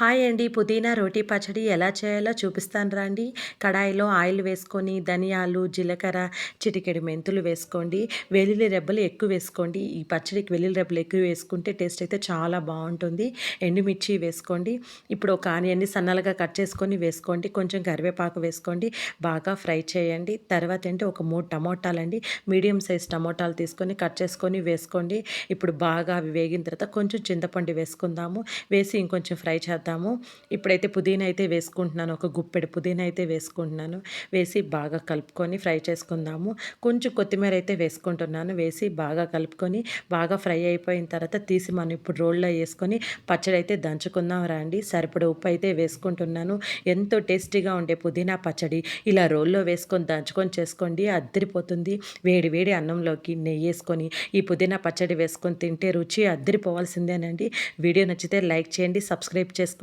Hi అండి. పుదీనా రోటి పచ్చడి ఎలా చేయాలో చూపిస్తాను రండి. కడాయిలో ఆయిల్ వేసుకొని ధనియాలు, జీలకర్ర, చిటికెడు మెంతులు వేసుకోండి. వెల్లుల్లి రెబ్బలు ఎక్కువ వేసుకోండి. ఈ పచ్చడికి వెల్లుల్లి రెబ్బలు ఎక్కువ వేసుకుంటే టేస్ట్ అయితే చాలా బావుంటుంది. ఎండుమిర్చి వేసుకోండి. ఇప్పుడు ఒక ఆనియన్‌ని సన్నలుగా కట్ చేసుకొని వేసుకోండి. కొంచెం కరివేపాకు వేసుకోండి. బాగా ఫ్రై చేయండి. తర్వాత ఏంటి ఒక 3 టమోటాలండి. మీడియం సైజ్ టమోటాలు తీసుకొని కట్ చేసుకొని వేసుకోండి. ఇప్పుడు బాగా అవి వేగిన తర్వాత కొంచెం చింతపండు వేసుకుందాము. వేసి ఇంకొంచెం ఫ్రై చేద్దాము. ఇప్పుడైతే పుదీనా అయితే వేసుకుంటున్నాను. ఒక గుప్పెడు పుదీనా అయితే వేసుకుంటున్నాను. వేసి బాగా కలుపుకొని ఫ్రై చేసుకుందాము. కొంచెం కొత్తిమీర అయితే వేసుకుంటున్నాను. వేసి బాగా కలుపుకొని బాగా ఫ్రై అయిపోయిన తర్వాత తీసి మనం ఇప్పుడు రోల్లో వేసుకొని పచ్చడి అయితే దంచుకుందాం రండి. సరిపడా ఉప్పు అయితే వేసుకుంటున్నాను. ఎంతో టేస్టీగా ఉండే పుదీనా పచ్చడి ఇలా రోల్లో వేసుకొని దంచుకొని చేసుకోండి. అద్దరిపోతుంది. వేడి వేడి అన్నంలోకి నెయ్యేసుకొని ఈ పుదీనా పచ్చడి వేసుకొని తింటే రుచి అద్దరిపోవాల్సిందేనండి. వీడియో నచ్చితే లైక్ చేయండి, సబ్స్క్రైబ్ చేసుకోండి.